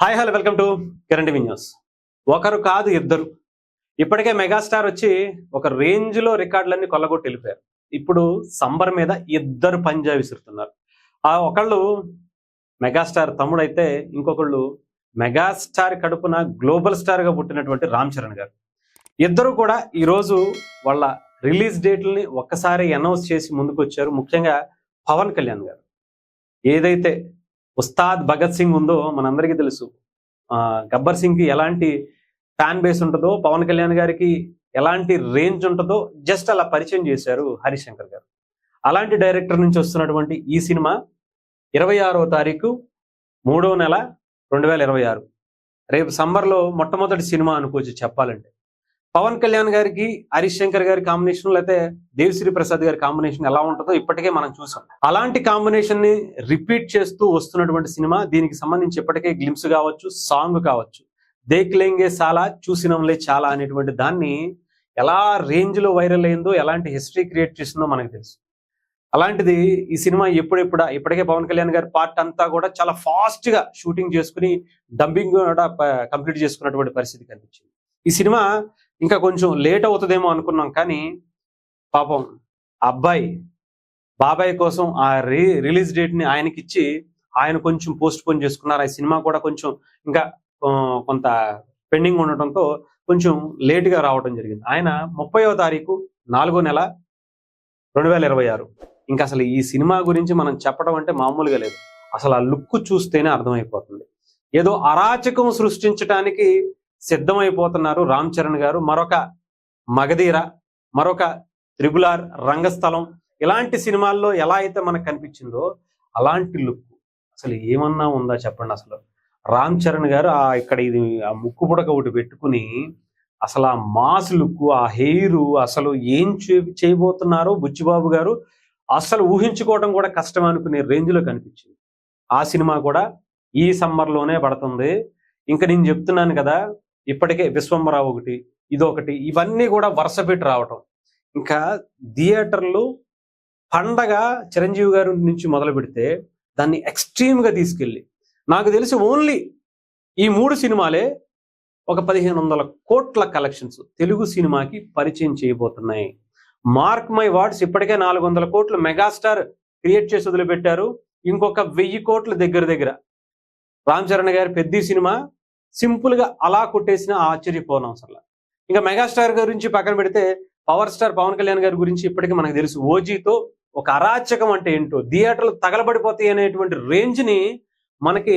Hi hello welcome to Kiran TV news. ఒకరు కాదు ఇద్దరు. ఇప్పటికే మెగాస్టార్ వచ్చి ఒక రేంజ్లో రికార్డులన్నీ కొల్లగొట్టి వెళ్ళిపోయారు. ఇప్పుడు సంబర్ మీద ఇద్దరు పంజా విసురుతున్నారు. ఆ ఒకళ్ళు మెగాస్టార్ తమ్ముడైతే ఇంకొకళ్ళు మెగాస్టార్ కడుపున గ్లోబల్ స్టార్గా పుట్టినటువంటి రామ్ చరణ్ గారు. ఇద్దరు కూడా ఈరోజు వాళ్ళ రిలీజ్ డేట్లని ఒక్కసారి అనౌన్స్ చేసి ముందుకు వచ్చారు. ముఖ్యంగా పవన్ కళ్యాణ్ గారు ఏదైతే ఉస్తాద్ భగత్ సింగ్ ఉందో మనందరికీ తెలుసు. గబ్బర్ సింగ్కి ఎలాంటి ఫ్యాన్ బేస్ ఉంటుందో, పవన్ కళ్యాణ్ గారికి ఎలాంటి రేంజ్ ఉంటుందో జస్ట్ అలా పరిచయం చేశారు హరిశంకర్ గారు. అలాంటి డైరెక్టర్ నుంచి వస్తున్నటువంటి ఈ సినిమా 26వ తారీఖు 3వ నెల 2026 రేపు సమ్మర్లో మొట్టమొదటి సినిమా అనుకోవచ్చు చెప్పాలంటే. పవన్ కళ్యాణ్ గారికి హరిశంకర్ గారి కాంబినేషన్ లేకపోతే దేవిశ్రీ ప్రసాద్ గారి కాంబినేషన్ ఎలా ఉంటుందో ఇప్పటికే మనం చూసాం. అలాంటి కాంబినేషన్ ని రిపీట్ చేస్తూ వస్తున్నటువంటి సినిమా. దీనికి సంబంధించి ఇప్పటికే గ్లిమ్స్ కావచ్చు, సాంగ్ కావచ్చు, దేఖ్లేంగే సాలా చూసినంలే చాలా అనేటువంటి దాన్ని ఎలా రేంజ్ లో వైరల్ అయిందో, ఎలాంటి హిస్టరీ క్రియేట్ చేసిందో మనకు తెలుసు. అలాంటిది ఈ సినిమా ఇప్పటికే పవన్ కళ్యాణ్ గారి పార్ట్ అంతా కూడా చాలా ఫాస్ట్ గా షూటింగ్ చేసుకుని డబ్బింగ్ కూడా కంప్లీట్ చేసుకున్నటువంటి పరిస్థితి కనిపించింది. ఈ సినిమా ఇంకా కొంచెం లేట్ అవుతుందేమో అనుకున్నాం, కానీ పాపం అబ్బాయి బాబాయ్ కోసం ఆ రిలీజ్ డేట్ ని ఆయనకిచ్చి ఆయన కొంచెం పోస్ట్ పోన్ చేసుకున్నారు. ఆ సినిమా కూడా కొంచెం ఇంకా కొంత పెండింగ్ ఉండటంతో కొంచెం లేట్గా రావడం జరిగింది. ఆయన 30వ తారీఖు 4వ నెల 2026. ఇంకా అసలు ఈ సినిమా గురించి మనం చెప్పడం అంటే మామూలుగా లేదు. అసలు ఆ లుక్ చూస్తేనే అర్థమైపోతుంది. ఏదో అరాచకం సృష్టించడానికి సిద్ధమైపోతున్నారు రామ్ చరణ్ గారు. మరొక మగధీర, మరొక త్రిబుల్-ఆర్, రంగస్థలం ఇలాంటి సినిమాల్లో ఎలా అయితే మనకు కనిపించిందో అలాంటి లుక్ అసలు ఏమన్నా ఉందా చెప్పండి. అసలు రామ్ చరణ్ గారు ఇక్కడ ఇది ఆ ముక్కు పుడక ఒకటి పెట్టుకుని అసలు ఆ మాస్ లుక్, ఆ హెయిర్, అసలు ఏం చేయబోతున్నారో బుచ్చిబాబు గారు అసలు ఊహించుకోవడం కూడా కష్టం అనుకునే రేంజ్లో కనిపించింది. ఆ సినిమా కూడా ఈ సమ్మర్లోనే పడుతుంది. ఇంకా నేను చెప్తున్నాను కదా, ఇప్పటికే విశ్వంబర ఒకటి, ఇదొకటి, ఇవన్నీ కూడా వరుస పెట్టి రావటం. ఇంకా థియేటర్లు పండగ చిరంజీవి గారి నుంచి మొదలు పెడితే దాన్ని ఎక్స్ట్రీమ్గా తీసుకెళ్ళి నాకు తెలిసి ఓన్లీ ఈ 3 సినిమాలే ఒక 1500 కోట్ల కలెక్షన్స్ తెలుగు సినిమాకి పరిచయం చేయబోతున్నాయి. మార్క్ మై వర్డ్స్, ఇప్పటికే 400 కోట్లు మెగాస్టార్ క్రియేట్ చేసి వదిలిపెట్టారు. ఇంకొక 1000 కోట్ల దగ్గర రామ్ చరణ్ గారి పెద్ద సినిమా సింపుల్ గా అలా కొట్టేసిన ఆశ్చర్యపోను అవసరం. ఇంకా మెగాస్టార్ గురించి పక్కన పెడితే పవర్ స్టార్ పవన్ కళ్యాణ్ గారి గురించి ఇప్పటికీ మనకు తెలుసు. ఓజీతో ఒక అరాచకం అంటే ఏంటో, థియేటర్లు తగలబడిపోతాయి అనేటువంటి రేంజ్ ని మనకి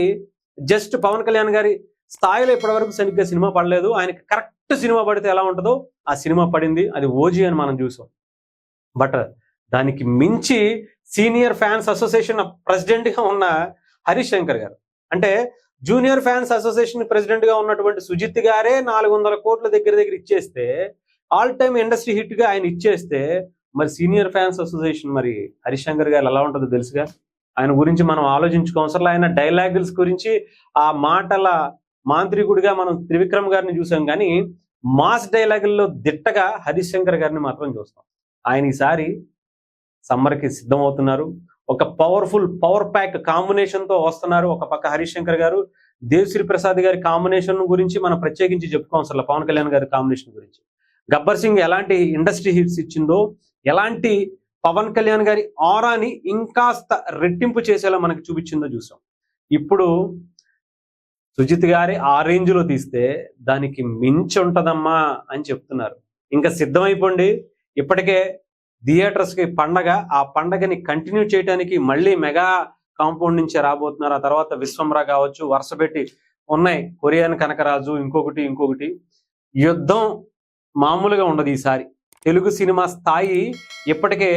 జస్ట్ పవన్ కళ్యాణ్ గారి స్థాయిలో ఇప్పటివరకు సరిగ్గా సినిమా పడలేదు. ఆయనకి కరెక్ట్ సినిమా పడితే ఎలా ఉంటుందో ఆ సినిమా పడింది. అది ఓజీ అని మనం చూసాం. బట్ దానికి మించి సీనియర్ ఫ్యాన్స్ అసోసియేషన్ ప్రెసిడెంట్ గా ఉన్న హరిశంకర్ గారు, అంటే జూనియర్ ఫ్యాన్స్ అసోసియేషన్ ప్రెసిడెంట్ గా ఉన్నటువంటి సుజిత్ గారే 400 కోట్ల దగ్గర ఇచ్చేస్తే, ఆల్ టైమ్ ఇండస్ట్రీ హిట్ గా ఆయన ఇచ్చేస్తే, మరి సీనియర్ ఫ్యాన్స్ అసోసియేషన్ మరి హరిశంకర్ గారు ఎలా ఉంటుందో తెలుసుగా. ఆయన గురించి మనం ఆలోచించుకోవసరం. ఆయన డైలాగుల్స్ గురించి, ఆ మాటల మాంత్రికుడిగా మనం త్రివిక్రమ్ గారిని చూసాం, కానీ మాస్ డైలాగుల్లో దిట్టగా హరిశంకర్ గారిని మాత్రం చూస్తాం. ఆయన ఈసారి సమ్మర్కి సిద్ధమవుతున్నారు. ఒక పవర్ ప్యాక్ కాంబినేషన్ తో వస్తున్నారు. ఒక పక్క హరిశంకర్ గారు, దేవిశ్రీ ప్రసాద్ గారి కాంబినేషన్ గురించి మనం ప్రత్యేకించి చెప్పుకోవసరం. పవన్ కళ్యాణ్ గారి కాంబినేషన్ గురించి, గబ్బర్ సింగ్ ఎలాంటి ఇండస్ట్రీ హిట్స్ ఇచ్చిందో, ఎలాంటి పవన్ కళ్యాణ్ గారి ఆరాని ఇంకాస్త రెట్టింపు చేసేలా మనకి చూపించిందో చూసాం. ఇప్పుడు సుజిత్ గారి ఆ రేంజ్ లో తీస్తే దానికి మించి ఉంటదమ్మా అని చెప్తున్నారు. ఇంకా సిద్ధమైపోండి. ఇప్పటికే థియేటర్స్ కి పండగ, ఆ పండగని కంటిన్యూ చేయడానికి మళ్ళీ మెగా కాంపౌండ్ నుంచి రాబోతున్నారు. ఆ తర్వాత విశ్వంబర కావచ్చు, వరుస పెట్టి ఉన్నాయి. కొరియన్ కనకరాజు, ఇంకొకటి. యుద్ధం మామూలుగా ఉండదు ఈసారి. తెలుగు సినిమా స్థాయి ఇప్పటికే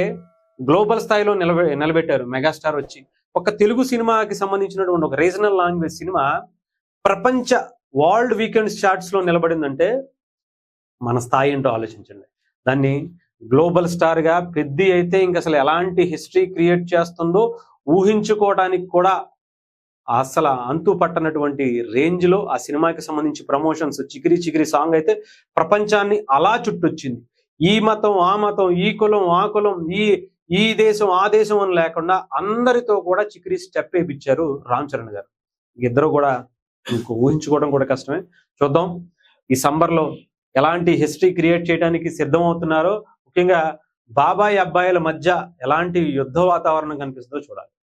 గ్లోబల్ స్థాయిలో నిలబెట్టారు మెగాస్టార్ వచ్చి. ఒక తెలుగు సినిమాకి సంబంధించినటువంటి ఒక రీజనల్ లాంగ్వేజ్ సినిమా ప్రపంచ వరల్డ్ వీకెండ్ చార్ట్స్ లో నిలబడిందంటే మన స్థాయి ఏంటో ఆలోచించండి. దాన్ని గ్లోబల్ స్టార్ గా పెద్ద అయితే ఇంక అసలు ఎలాంటి హిస్టరీ క్రియేట్ చేస్తుందో ఊహించుకోవడానికి కూడా అసలు అంతు పట్టనటువంటి రేంజ్ లో ఆ సినిమాకి సంబంధించి ప్రమోషన్స్, చికిరి సాంగ్ అయితే ప్రపంచాన్ని అలా చుట్టొచ్చింది. ఈ మతం ఆ మతం, ఈ కులం ఆ కులం, ఈ దేశం ఆ దేశం అని లేకుండా అందరితో కూడా చికిరి స్టెప్ వేయించారు రామ్ చరణ్ గారు. ఇద్దరు కూడా మీకు ఊహించుకోవడం కూడా కష్టమే. చూద్దాం ఈ సంబర్లో ఎలాంటి హిస్టరీ క్రియేట్ చేయడానికి సిద్ధం అవుతున్నారో, ముఖ్యంగా బాబాయ్ అబ్బాయిల మధ్య ఎలాంటి యుద్ధ వాతావరణం కనిపిస్తుందో చూడాలి.